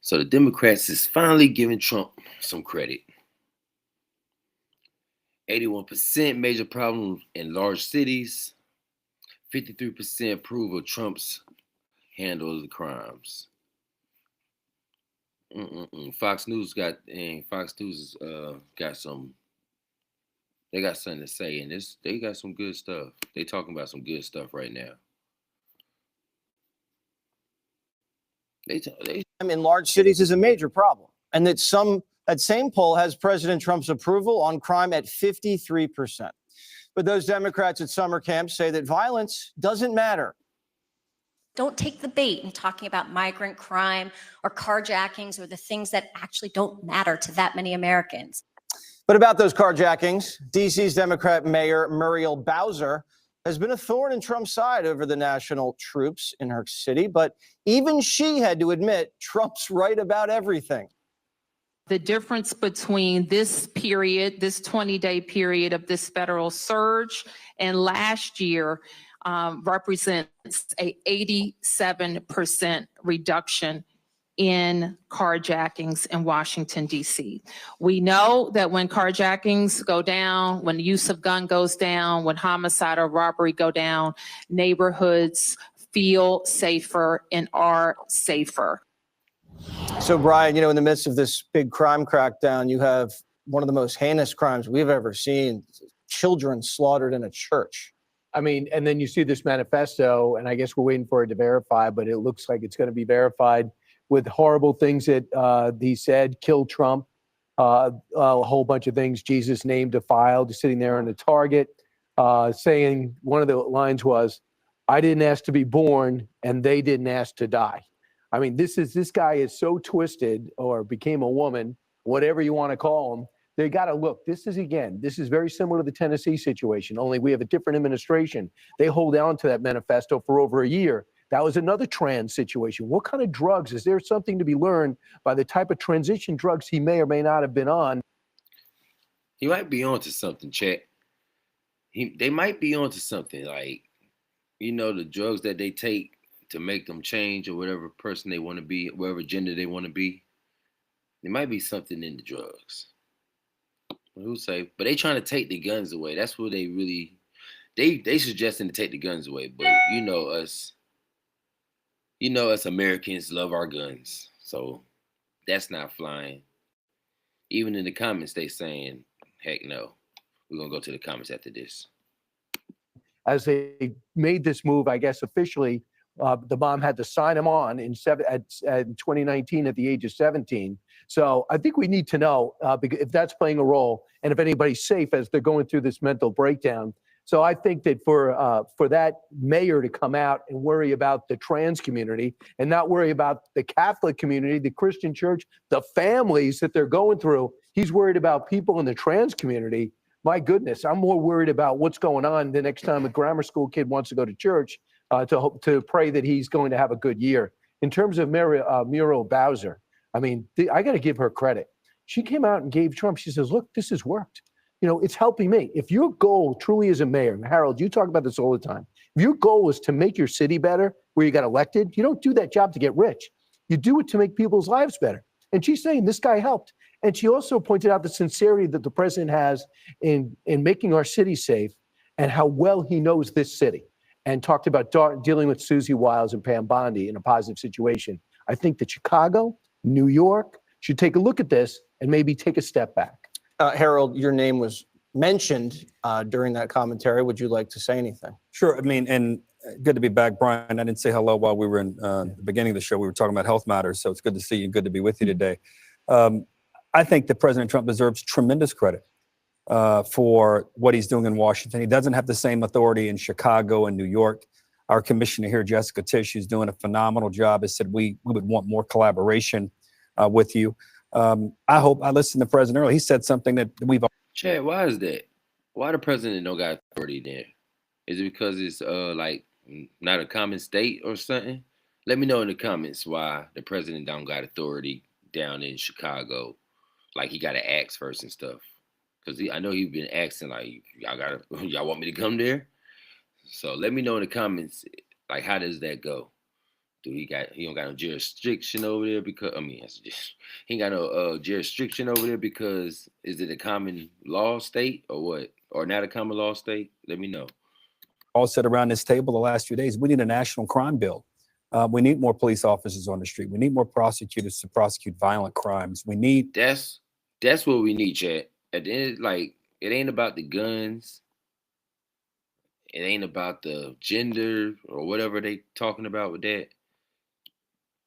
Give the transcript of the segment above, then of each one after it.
So the Democrats is finally giving Trump some credit. 81% major problems in large cities. 53% approve of Trump's handle of the crimes. Fox News got some. They got something to say, and they got some good stuff. They talking about some good stuff right now. In large cities is a major problem, and that same poll has President Trump's approval on crime at 53%. But those Democrats at summer camp say that violence doesn't matter. Don't take the bait in talking about migrant crime or carjackings or the things that actually don't matter to that many Americans. But about those carjackings, D.C.'s Democrat Mayor Muriel Bowser has been a thorn in Trump's side over the national troops in her city. But even she had to admit Trump's right about everything. The difference between this period, this 20-day period of this federal surge and last year represents a 87% reduction in carjackings in Washington, D.C. We know that when carjackings go down, when the use of gun goes down, when homicide or robbery go down, neighborhoods feel safer and are safer. So, Brian, in the midst of this big crime crackdown, you have one of the most heinous crimes we've ever seen, children slaughtered in a church. I mean, and then you see this manifesto, and I guess we're waiting for it to verify, but it looks like it's going to be verified with horrible things that he said, kill Trump, a whole bunch of things, Jesus' name defiled, sitting there on the target, saying one of the lines was, I didn't ask to be born, and they didn't ask to die. I mean, this guy is so twisted, or became a woman, whatever you want to call him. They got to look. This is very similar to the Tennessee situation, only we have a different administration. They hold on to that manifesto for over a year. That was another trans situation. What kind of drugs? Is there something to be learned by the type of transition drugs he may or may not have been on? He might be onto something, Chet. They might be onto something, like, the drugs that they take to make them change or whatever person they want to be, whatever gender they want to be. There might be something in the drugs. Who say? But they trying to take the guns away. That's what they really. They suggesting to take the guns away. But us. Us Americans love our guns, so that's not flying. Even in the comments, they saying, "Heck no." We're gonna go to the comments after this. As they made this move, I guess officially, the mom had to sign him on in 2019 at the age of 17. So I think we need to know if that's playing a role and if anybody's safe as they're going through this mental breakdown. So I think that for that mayor to come out and worry about the trans community and not worry about the Catholic community, the Christian church, the families that they're going through, he's worried about people in the trans community. My goodness, I'm more worried about what's going on the next time a grammar school kid wants to go to church to pray that he's going to have a good year. In terms of Muriel Bowser, I mean, I got to give her credit. She came out and gave Trump, she says, look, this has worked. It's helping me. If your goal truly is a mayor, and Harold, you talk about this all the time. If your goal is to make your city better, where you got elected, you don't do that job to get rich. You do it to make people's lives better. And she's saying this guy helped. And she also pointed out the sincerity that the president has in making our city safe and how well he knows this city, and talked about dealing with Susie Wiles and Pam Bondi in a positive situation. I think that Chicago, New York should take a look at this and maybe take a step back. Harold, your name was mentioned during that commentary. Would you like to say anything? Sure. I mean, and good to be back, Brian. I didn't say hello while we were in the beginning of the show. We were talking about health matters, so it's good to see you. Good to be with you today. I think that President Trump deserves tremendous credit for what he's doing in Washington. He doesn't have the same authority in Chicago and New York. Our commissioner here, Jessica Tisch, is doing a phenomenal job, has said we would want more collaboration with you. I listened to the president earlier. He said something that we've. Chad, why is that? Why the president don't got authority there? Is it because it's like not a common state or something? Let me know in the comments why the president don't got authority down in Chicago. Like he got to ask first and stuff. Because I know he's been asking, like, y'all want me to come there? So let me know in the comments, like, how does that go? He don't got no jurisdiction over there because he ain't got no jurisdiction over there because is it a common law state or what? Or not a common law state? Let me know. All said around this table the last few days, we need a national crime bill. We need more police officers on the street. We need more prosecutors to prosecute violent crimes. We need That's what we need, Chad. At the end, like, it ain't about the guns. It ain't about the gender or whatever they talking about with that.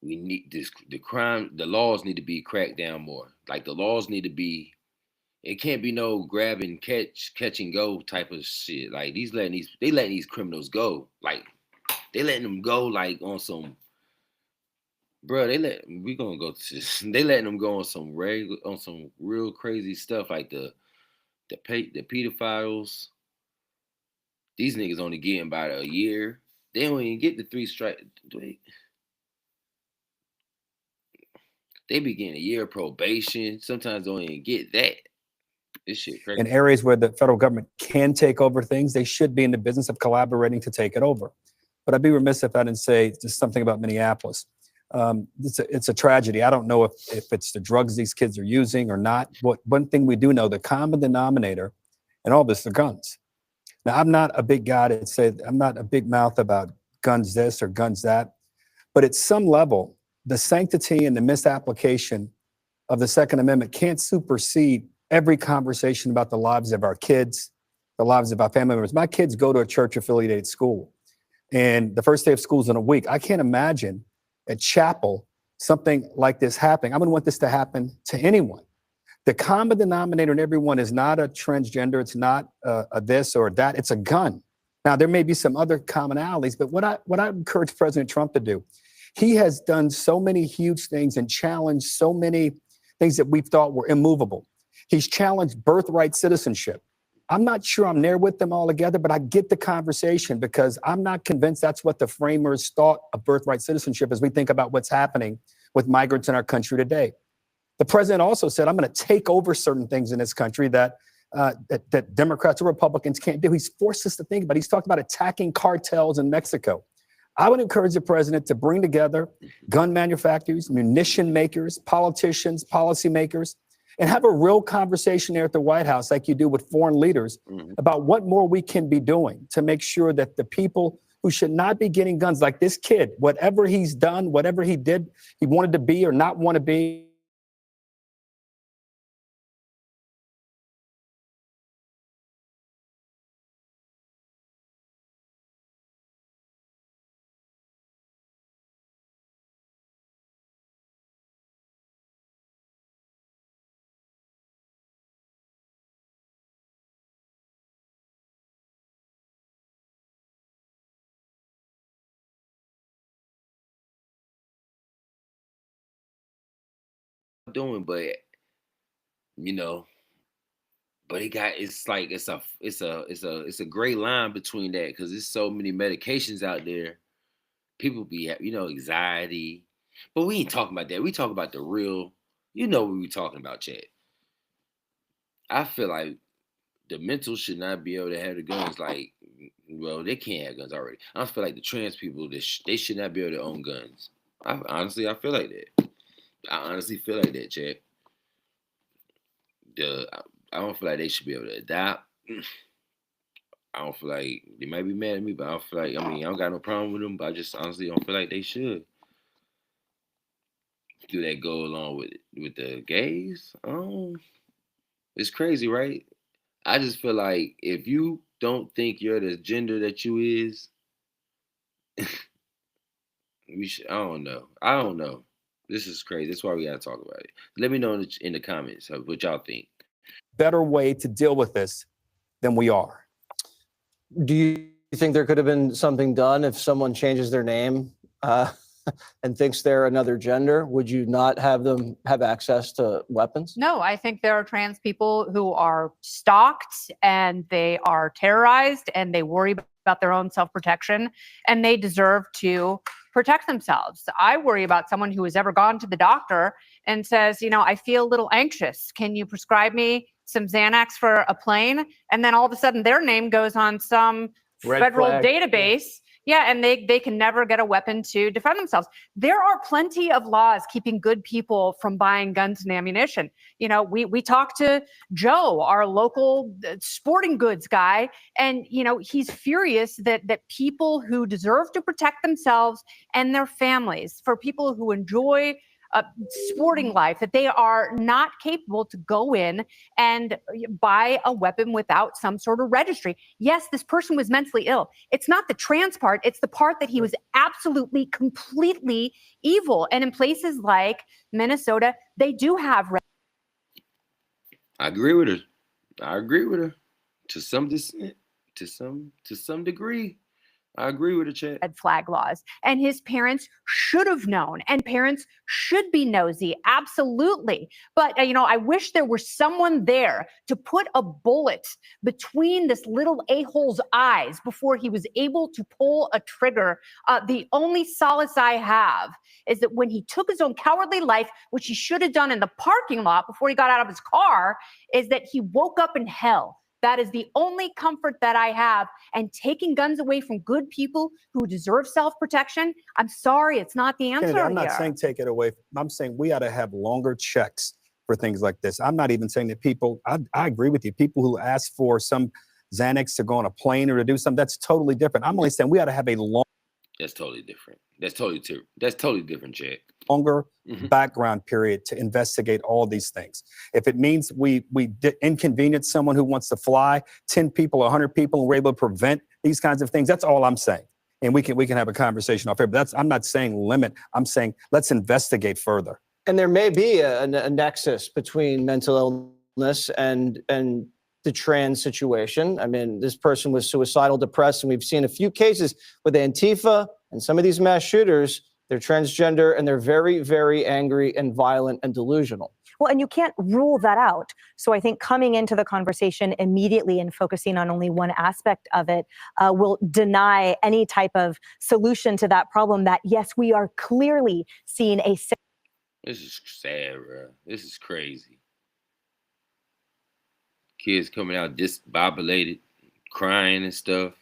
We need the laws need to be cracked down more. Like, the laws need to be, it can't be no grab and catch and go type of shit. Like, they letting these criminals go. Like, they letting them go like on some, bro. They letting them go on some real crazy stuff, like the pedophiles. These niggas only getting about a year. They don't even get the 3 strike. They be getting a year of probation. Sometimes don't even get that. This shit crazy. in areas where the federal government can take over things, they should be in the business of collaborating to take it over. But I'd be remiss if I didn't say just something about Minneapolis. It's a tragedy. I don't know if it's the drugs these kids are using or not. One thing we do know, the common denominator in all this, the guns. Now, I'm not a big guy to say, I'm not a big mouth about guns this or guns that, but at some level, the sanctity and the misapplication of the Second Amendment can't supersede every conversation about the lives of our kids, the lives of our family members. My kids go to a church-affiliated school, and the first day of school is in a week. I can't imagine at chapel something like this happening. I wouldn't want this to happen to anyone. The common denominator in everyone is not a transgender. It's not a this or that. It's a gun. Now, there may be some other commonalities, but what I encourage President Trump to do, he has done so many huge things and challenged so many things that we thought were immovable. He's challenged birthright citizenship. I'm not sure I'm there with them all together, but I get the conversation because I'm not convinced that's what the framers thought of birthright citizenship as we think about what's happening with migrants in our country today. The president also said, I'm going to take over certain things in this country that Democrats or Republicans can't do. He's forced us to think about it. He's talked about attacking cartels in Mexico. I would encourage the president to bring together gun manufacturers, munition makers, politicians, policymakers, and have a real conversation there at the White House like you do with foreign leaders about what more we can be doing to make sure that the people who should not be getting guns, like this kid, whatever he's done, whatever he did, he wanted to be or not want to be, doing, but you know, but it's like it's a gray line between that because there's so many medications out there. People be anxiety, but we ain't talking about that. We talk about the real. You know what we talking about, Chad. I feel like the mental should not be able to have the guns. Like, well, they can't have guns already. I feel like the trans people, they should not be able to own guns. I feel like that. I honestly feel like that, Chad. I don't feel like they should be able to adopt. I don't feel like they might be mad at me, but I don't feel like, I don't got no problem with them, but I just honestly don't feel like they should. Do that go along with the gays? It's crazy, right? I just feel like if you don't think you're the gender that you is, I don't know. This is crazy. That's why we gotta talk about it. Let me know in the comments what y'all think. better way to deal with this than we are. Do you think there could have been something done if someone changes their name and thinks they're another gender? Would you not have them have access to weapons? No, I think there are trans people who are stalked and they are terrorized and they worry about their own self-protection and they deserve to protect themselves. I worry about someone who has ever gone to the doctor and says, I feel a little anxious. Can you prescribe me some Xanax for a plane? And then all of a sudden their name goes on some Red federal flag. database Yeah, and they can never get a weapon to defend themselves. There are plenty of laws keeping good people from buying guns and ammunition. You know, we talked to Joe, our local sporting goods guy, and you know, he's furious that people who deserve to protect themselves and their families, for people who enjoy sporting life, that they are not capable to go in and buy a weapon without some sort of registry. Yes, this person was mentally ill. It's not the trans part, it's the part that he was absolutely, completely evil. And in places like Minnesota, they do have. I agree with her. I agree with her to some extent, to some degree. I agree with the chat. Red flag laws, and his parents should have known, and parents should be nosy, absolutely. But you know, I wish there were someone there to put a bullet between this little a-hole's eyes before he was able to pull a trigger. The only solace I have is that when he took his own cowardly life, which he should have done in the parking lot before he got out of his car, is that he woke up in hell. That is the only comfort that I have. And taking guns away from good people who deserve self-protection, I'm sorry, it's not the answer. Kennedy, I'm not here. saying take it away. I'm saying we ought to have longer checks for things like this. I'm not even saying that people, I agree with you, people who ask for some Xanax to go on a plane or to do something, that's totally different. I'm only saying we ought to have a That's totally different. That's totally different, Chad. longer background period to investigate all these things. If it means we inconvenience someone who wants to fly 10 people, 100 people, and we're able to prevent these kinds of things, that's all I'm saying. And we can have a conversation off here, but I'm not saying limit. I'm saying let's investigate further. And there may be a nexus between mental illness and the trans situation. I mean, this person was suicidal, depressed, and we've seen a few cases with Antifa and some of these mass shooters. They're transgender and they're very, very angry and violent and delusional. Well, and you can't rule that out. So I think coming into the conversation immediately and focusing on only one aspect of it will deny any type of solution to that problem that, yes, we are clearly seeing a. This is sad, bro. This is crazy. Kids coming out discombobulated, crying and stuff.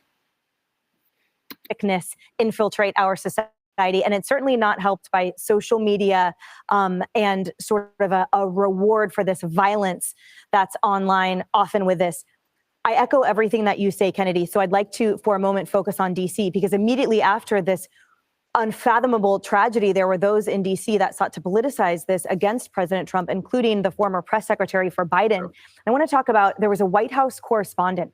Sickness infiltrate our society. And it's certainly not helped by social media and sort of a reward for this violence that's online, often with this. I echo everything that you say, Kennedy. So I'd like to, for a moment, focus on DC, because immediately after this unfathomable tragedy, there were those in DC that sought to politicize this against President Trump, including the former press secretary for Biden. Sure. I want to talk about, there was a White House correspondent,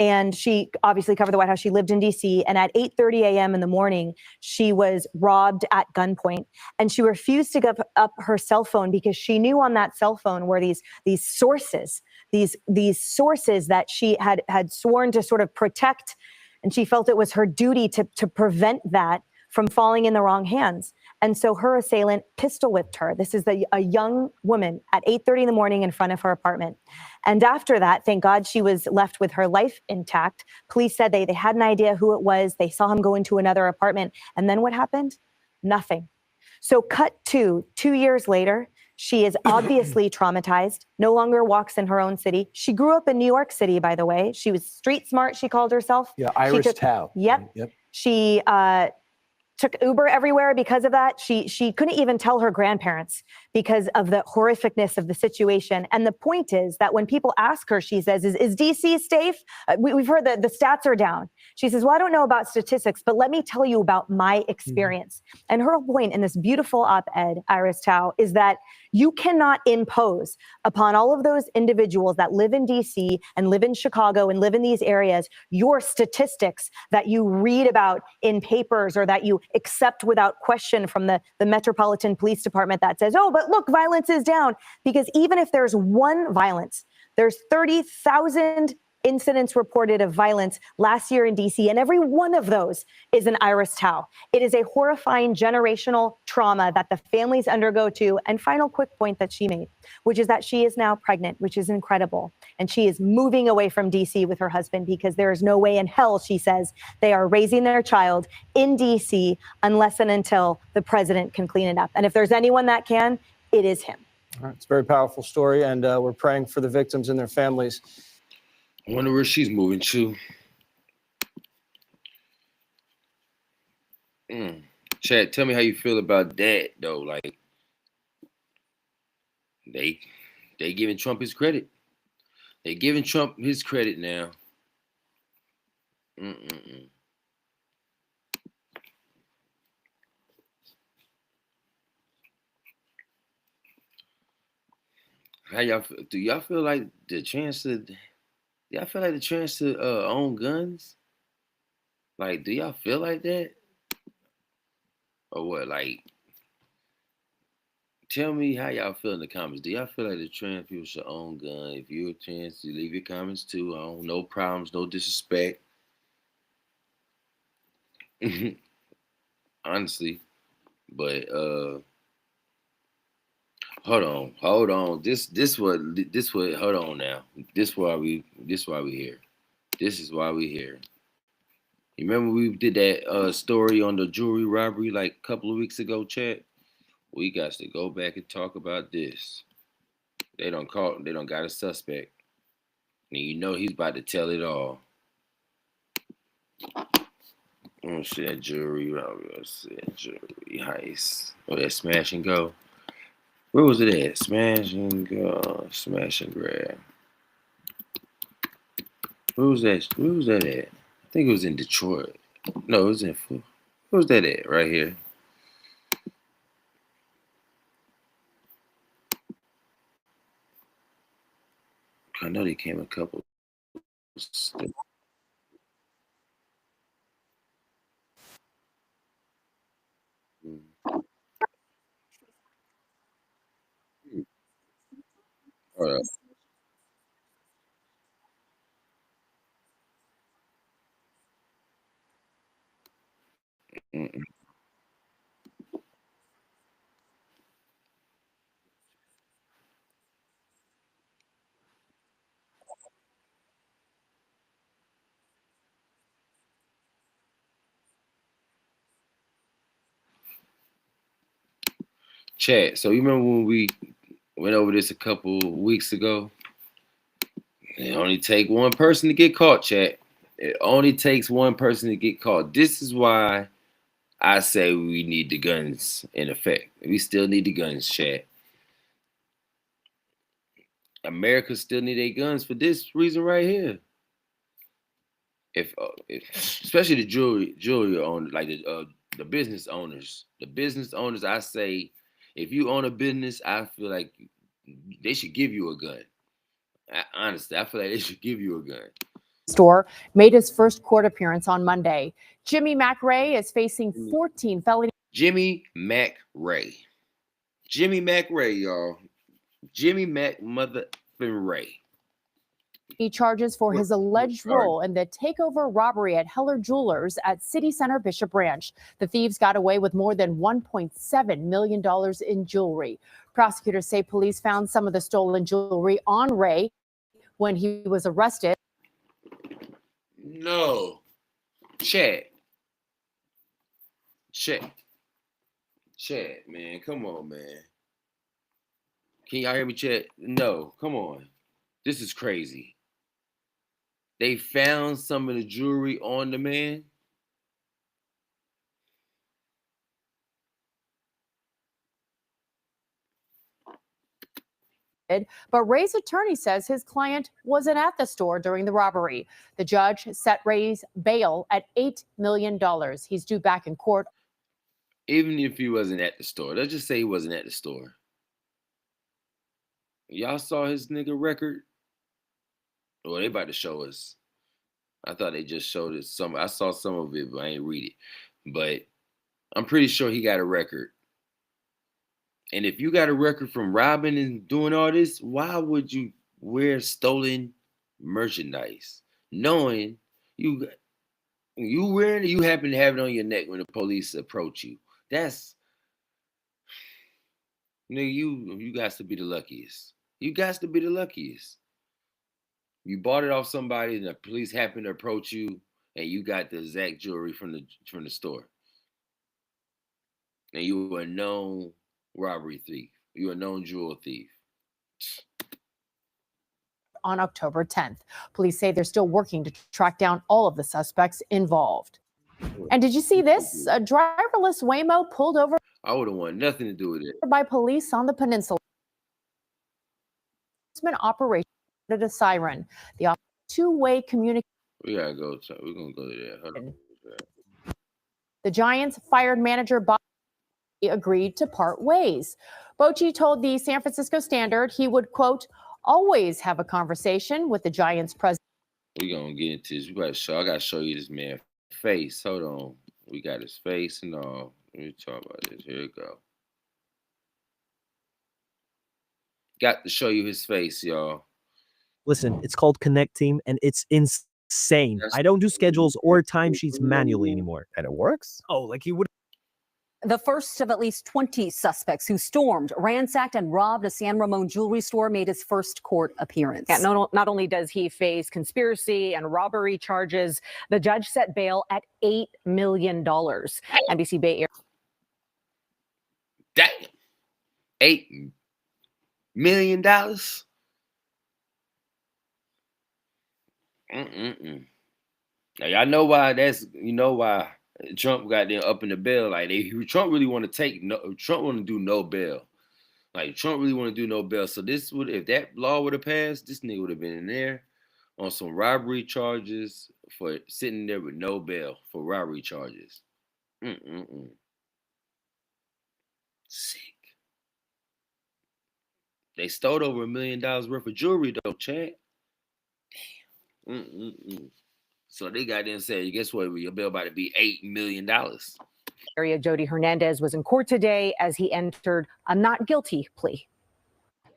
and she obviously covered the White House. She lived in DC, and at 8:30 a.m. in the morning, she was robbed at gunpoint, and she refused to give up her cell phone because she knew on that cell phone were these sources, these sources that she had sworn to sort of protect, and she felt it was her duty to prevent that from falling in the wrong hands. And so her assailant pistol whipped her. This is a young woman at 8:30 in the morning in front of her apartment. And after that, thank God she was left with her life intact. Police said they had an idea who it was. They saw him go into another apartment. And then what happened? Nothing. So cut to 2 years later, she is obviously traumatized, no longer walks in her own city. She grew up in New York City, by the way. She was street smart, she called herself. Yeah, Iris Tao. Yep. She took Uber everywhere because of that. She couldn't even tell her grandparents because of the horrificness of the situation. And the point is that when people ask her, she says, is DC safe? We've heard that the stats are down. She says, well, I don't know about statistics, but let me tell you about my experience. And her point in this beautiful op-ed, Iris Tao, is that you cannot impose upon all of those individuals that live in DC and live in Chicago and live in these areas your statistics that you read about in papers or that you accept without question from the Metropolitan Police Department that says, oh, but look, violence is down. Because even if there's one violence, there's 30,000 incidents reported of violence last year in DC, and every one of those is an Iris Tao. It is a horrifying generational trauma that the families undergo too. And final quick point that she made, which is that she is now pregnant, which is incredible. And she is moving away from DC with her husband because there is no way in hell, she says, they are raising their child in DC unless and until the president can clean it up. And if there's anyone that can, it is him. All right, it's a very powerful story, and we're praying for the victims and their families. I wonder where she's moving to. Chad, tell me how you feel about that though. Like they giving Trump his credit. They giving Trump his credit now. Mm-mm-mm. How y'all do? Y'all feel like the chance to? Y'all feel like the chance to own guns? Like, do y'all feel like that, or what? Like, tell me how y'all feel in the comments. Do y'all feel like the trans people should own guns? If you're a trans, you leave your comments too. I don't no problems, no disrespect. Honestly, but hold on. This what hold on now. This why we here. This is why we here. You remember we did that story on the jewelry robbery like a couple of weeks ago, Chad? We got to go back and talk about this. They don't got a suspect. And you know he's about to tell it all. Oh shit, jewelry robbery. Let's see, jewelry heist. Oh, that smash and go. Where was it at? Smash and go. Smash and grab. Where was that at? I think it was in Detroit. No, it was in Where was that at? Right here. I know they came a couple. All right. Mm-mm. Chad, so you remember when we went over this a couple weeks ago? It only take one person to get caught, Chad. It only takes one person to get caught. This is why I say we need the guns in effect. We still need the guns, Chad. America still need their guns for this reason right here. If especially the jewelry owners, like the business owners, I say, if you own a business, I feel like they should give you a gun. Honestly, I feel like they should give you a gun. Store made his first court appearance on Monday. Jimmy McRae is facing 14 felony. Jimmy McRae. Jimmy McRae, y'all. Jimmy Mac mother Ray. Charges for his alleged role in the takeover robbery at Heller Jewelers at City Center Bishop Ranch. The thieves got away with more than $1.7 million in jewelry. Prosecutors say police found some of the stolen jewelry on Ray when he was arrested. No. Chad, man, come on, man. Can y'all hear me, Chad? No, come on. This is crazy. They found some of the jewelry on the man. But Ray's attorney says his client wasn't at the store during the robbery. The judge set Ray's bail at $8 million. He's due back in court. Even if he wasn't at the store, let's just say he wasn't at the store. Y'all saw his nigga record? Well, they about to show us. I thought they just showed us I saw some of it, but I ain't read it. But I'm pretty sure he got a record. And if you got a record from robbing and doing all this, why would you wear stolen merchandise, knowing you wearing it, you happen to have it on your neck when the police approach you? That's, nigga, you got to be the luckiest. You got to be the luckiest. You bought it off somebody, and the police happen to approach you, and you got the exact jewelry from the store, and you were a known robbery thief. You were a known jewel thief. On October 10th. Police say they're still working to track down all of the suspects involved. And did you see this? A driverless Waymo pulled over I would have want nothing to do with it. by police on the peninsula. Operation at a siren. The two-way communication. We gotta go. We're gonna go to there. Hold on. The Giants fired manager Bob agreed to part ways. Bochy told the San Francisco Standard he would, quote, always have a conversation with the Giants president. We gonna get into this. I gotta show you this man's face. Hold on. We got his face and all. Let me talk about this. Here we go. Got to show you his face, y'all. Listen, it's called Connect Team, and it's insane. I don't do schedules or timesheets manually anymore. And it works? Oh, like you would. The first of at least 20 suspects who stormed, ransacked, and robbed a San Ramon jewelry store made his first court appearance. Yeah, not only does he face conspiracy and robbery charges, the judge set bail at $8 million. NBC Bay Area. Damn. $8 million? Now y'all know why why Trump got them up in the bail. Like Trump really want to Trump want to do no bail. Like Trump really want to do no bail. So this would, if that law would have passed, this nigga would have been in there on some robbery charges for sitting there with no bail for robbery charges. Sick. They stole over $1 million worth of jewelry though, Chad. Damn. So they got in and said, guess what? Your bill about to be $8 million. Area Jody Hernandez was in court today as he entered a not guilty plea.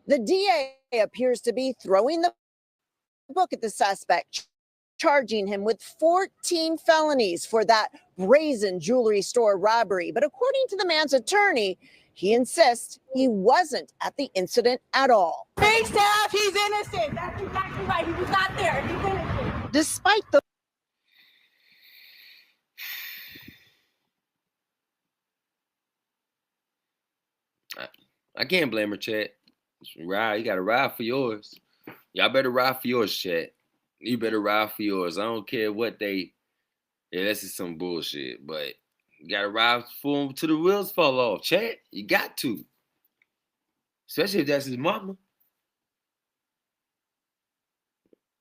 The DA appears to be throwing the book at the suspect, charging him with 14 felonies for that brazen jewelry store robbery. But according to the man's attorney, he insists he wasn't at the incident at all. Big staff, he's innocent. That's exactly right. He was not there. He's innocent. Despite the I can't blame her, Chat. Ride, you gotta ride for yours. Y'all better ride for yours, Chat. You better ride for yours. I don't care what they. Yeah, that's just some bullshit. But you gotta ride for him till the wheels fall off, Chat. You got to. Especially if that's his mama.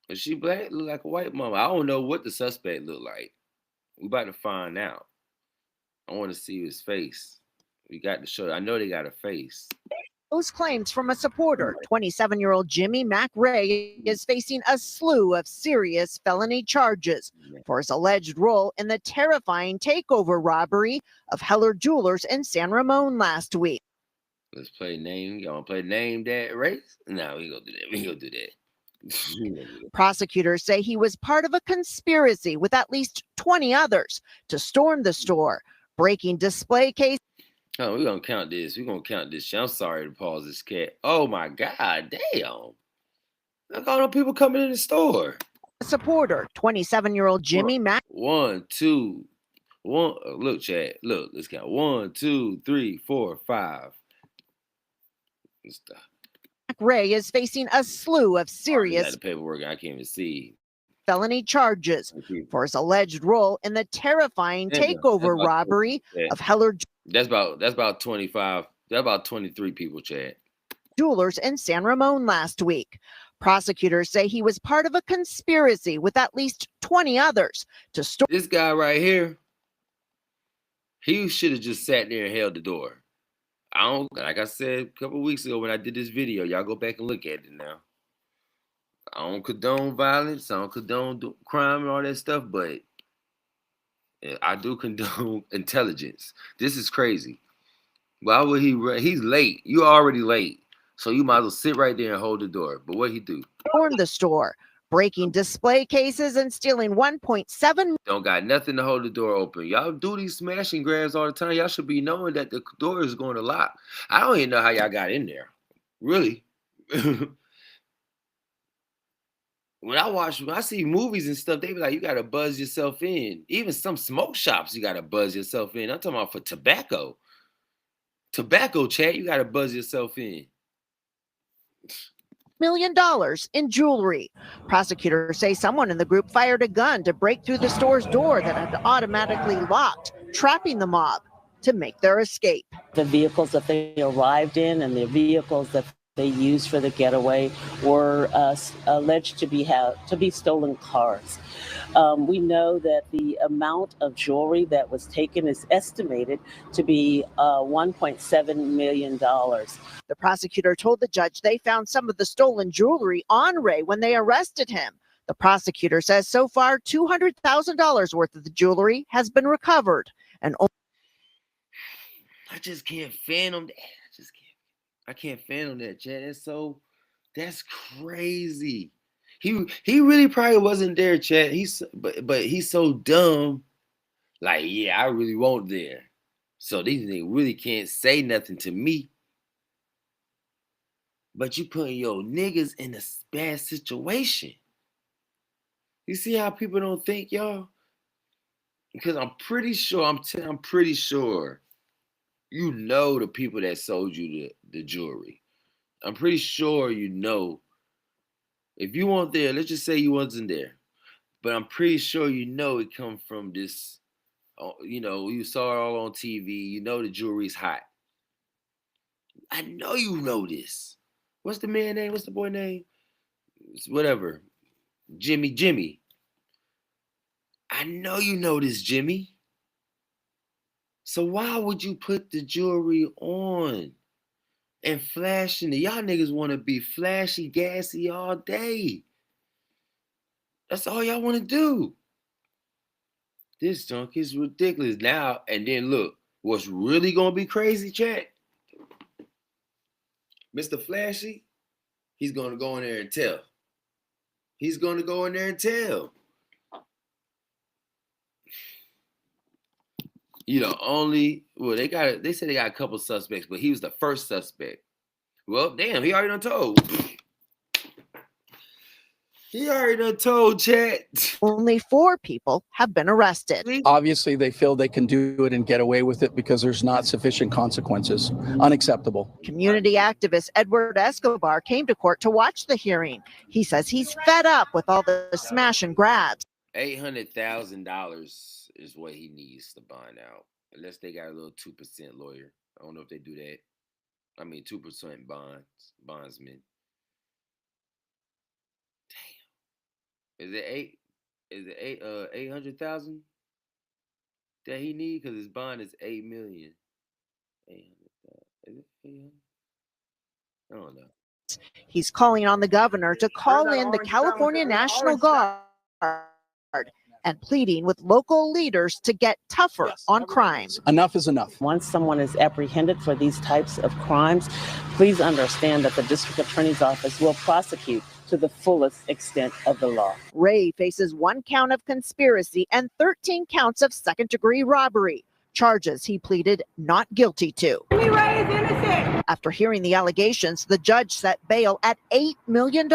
Is she black? Look like a white mama. I don't know what the suspect look like. We about to find out. I want to see his face. We got to show. I know they got a face. Those claims from a supporter, 27-year-old Jimmy Mac Ray, is facing a slew of serious felony charges for his alleged role in the terrifying takeover robbery of Heller Jewelers in San Ramon last week. Let's play name. Y'all want to play name that race? No, we gonna do that. We gonna do that. Prosecutors say he was part of a conspiracy with at least 20 others to storm the store, breaking display cases. Oh, we're gonna count this. We're gonna count this shit. I'm sorry to pause this cat. Oh my god, damn. Look all the people coming in the store. Supporter, 27-year-old Jimmy Mac. 1, 2, 1. Look, Chad. Look, let's count. 1, 2, 3, 4, 5. Mac Ray is facing a slew of serious the paperwork I can't even see. Felony charges for his alleged role in the terrifying takeover robbery of Heller. That's about 25. That's about 23 people, Chad. Jewelers in San Ramon last week. Prosecutors say he was part of a conspiracy with at least 20 others to store. This guy right here, he should have just sat there and held the door. Like I said a couple weeks ago when I did this video, y'all go back and look at it now. I don't condone violence. I don't condone crime and all that stuff, but I do condone intelligence. This is crazy. Why would he run? He's late. You're already late. So you might as well sit right there and hold the door. But what he do? Storm the store, breaking display cases and stealing 1.7. Don't got nothing to hold the door open. Y'all do these smashing grabs all the time. Y'all should be knowing that the door is going to lock. I don't even know how y'all got in there. Really. When I see movies and stuff, they be like, you got to buzz yourself in. Even some smoke shops, you got to buzz yourself in. I'm talking about for tobacco. Tobacco, Chat, you got to buzz yourself in. million in jewelry. Prosecutors say someone in the group fired a gun to break through the store's door that had automatically locked, trapping the mob to make their escape. The vehicles that they arrived in and the vehicles that they used for the getaway were alleged to be stolen cars. We know that the amount of jewelry that was taken is estimated to be $1.7 million. The prosecutor told the judge they found some of the stolen jewelry on Ray when they arrested him. The prosecutor says so far $200,000 worth of the jewelry has been recovered. And I just can't fathom that. I can't fathom that, Chad. That's crazy. He really probably wasn't there, Chad. But he's so dumb. Like, yeah, I really won't there. So these niggas really can't say nothing to me. But you putting your niggas in a bad situation. You see how people don't think, y'all? Because I'm pretty sure, I'm pretty sure you know the people that sold you the jewelry. I'm pretty sure you know. If you weren't there, let's just say you wasn't there. But I'm pretty sure you know it come from this, you know, you saw it all on TV. You know the jewelry's hot. I know you know this. What's the man name? What's the boy name? Whatever. Jimmy. I know you know this, Jimmy. So why would you put the jewelry on and flashing it? Y'all niggas want to be flashy, gassy all day. That's all y'all want to do. This junk is ridiculous. Now, and then look, what's really going to be crazy, chat? Mr. Flashy, he's going to go in there and tell. He's going to go in there and tell. You know, they said they got a couple suspects, but he was the first suspect. Well, damn, he already done told. He already done told, chat. Only 4 people have been arrested. Obviously, they feel they can do it and get away with it because there's not sufficient consequences. Unacceptable. Community activist Edward Escobar came to court to watch the hearing. He says he's fed up with all the smash and grabs. $800,000 is what he needs to bond out. Unless they got a little 2% lawyer. I don't know if they do that. I mean, 2% bondsman. Damn. Is it 800,000 that he need? Because his bond is 8 million. 800,000. Is it 800? I don't know. He's calling on the governor to call in the California National Guard and pleading with local leaders to get tougher on crime. Enough is enough. Once someone is apprehended for these types of crimes, please understand that the district attorney's office will prosecute to the fullest extent of the law. Ray faces 1 count of conspiracy and 13 counts of second-degree robbery, charges he pleaded not guilty to. Ray is innocent. After hearing the allegations, the judge set bail at $8 million.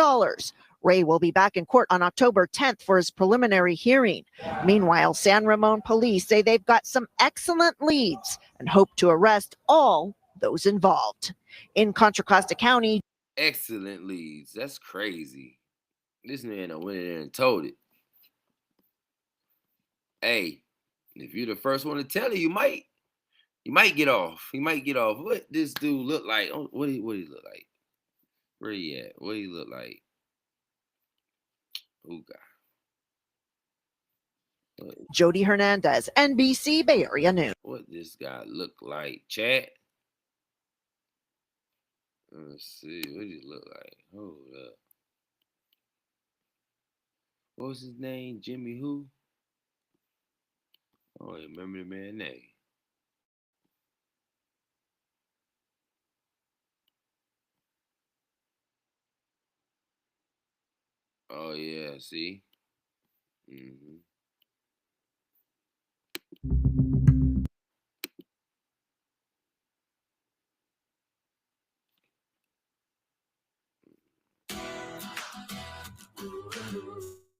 Ray will be back in court on October 10th for his preliminary hearing. Meanwhile, San Ramon police say they've got some excellent leads and hope to arrest all those involved. In Contra Costa County, Excellent leads. That's crazy. This man went in there and told it. Hey, if you're the first one to tell it, you might get off. He might get off. What this dude look like? Oh, what he look like? Where he at? What he look like? Oh God. Jody Hernandez, NBC Bay Area News. What this guy look like, chat? Let's see. What does he look like? Hold up. What was his name? Jimmy who? I don't even remember the man's name. Oh yeah, see? Mm-hmm.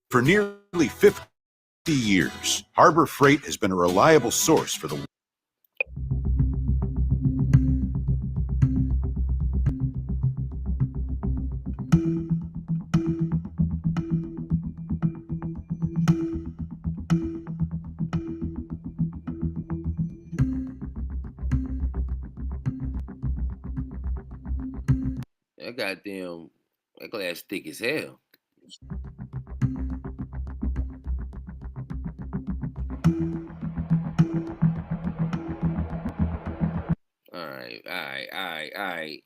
For nearly 50 years, Harbor Freight has been a reliable source for the that glass thick as hell. All right.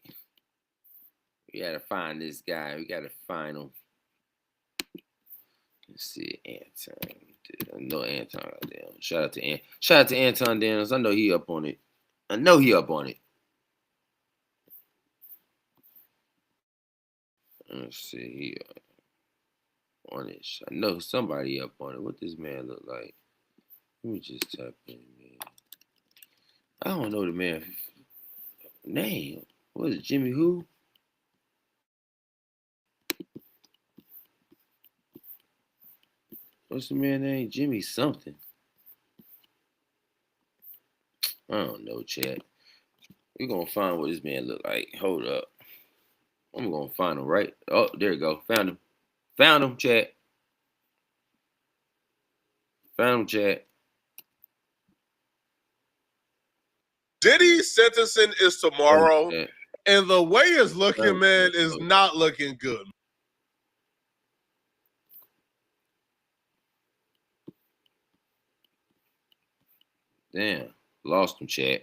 We gotta find this guy. We gotta find him. Let's see, Anton. I know Anton out there. Shout out to Anton Daniels. I know he up on it. Let's see here. On it. I know somebody up on it. What this man look like? Let me just type in, man. I don't know the man name. What is it, Jimmy who? What's the man name? Jimmy something. I don't know, Chad. We're gonna find what this man look like. Hold up. I'm gonna find him, right? Oh, there you go. Found him, Chad. Diddy's sentencing is tomorrow, and the way it's looking, man, is not looking good. Damn, lost him, Chad.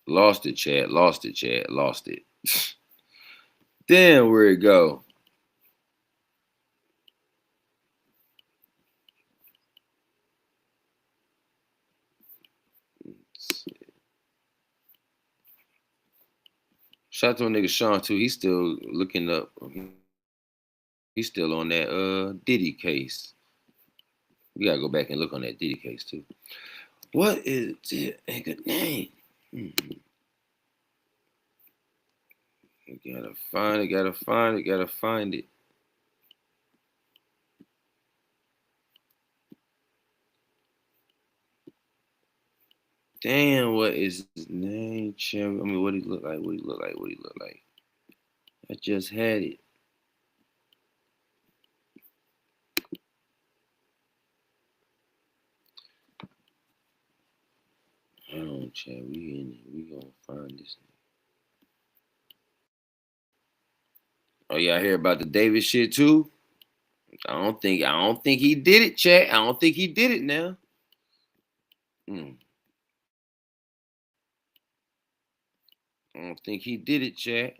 Lost it, Chad. Lost it. Damn, where'd it go? Shout out to my nigga Sean too. He's still looking up. He's still on that Diddy case. We gotta go back and look on that Diddy case too. What is it? A good name. Gotta find it. Damn, what is his name? I mean, what he look like? I just had it. Hold on, Chad. We gonna find this. Oh, y'all hear about the Davis shit too? I don't think he did it, Chad. I don't think he did it now. I don't think he did it, Chad.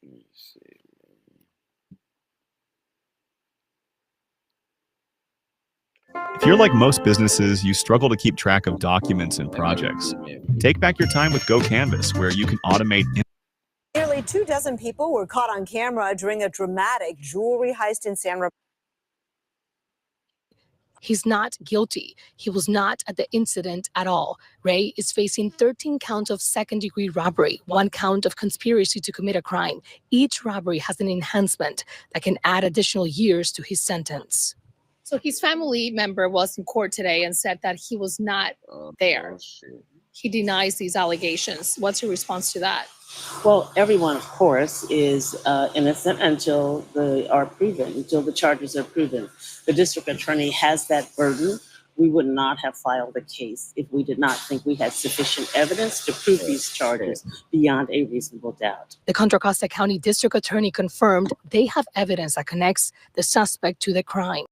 Let me see. If you're like most businesses, you struggle to keep track of documents and projects. Take back your time with GoCanvas, where you can automate. Nearly 24 people were caught on camera during a dramatic jewelry heist in San Rafael. He's not guilty. He was not at the incident at all. Ray is facing 13 counts of second-degree robbery, 1 count of conspiracy to commit a crime. Each robbery has an enhancement that can add additional years to his sentence. So his family member was in court today and said that he was not there. He denies these allegations. What's your response to that? Well, everyone, of course, is innocent until the charges are proven. The district attorney has that burden. We would not have filed a case if we did not think we had sufficient evidence to prove these charges beyond a reasonable doubt. The Contra Costa County District Attorney confirmed they have evidence that connects the suspect to the crime.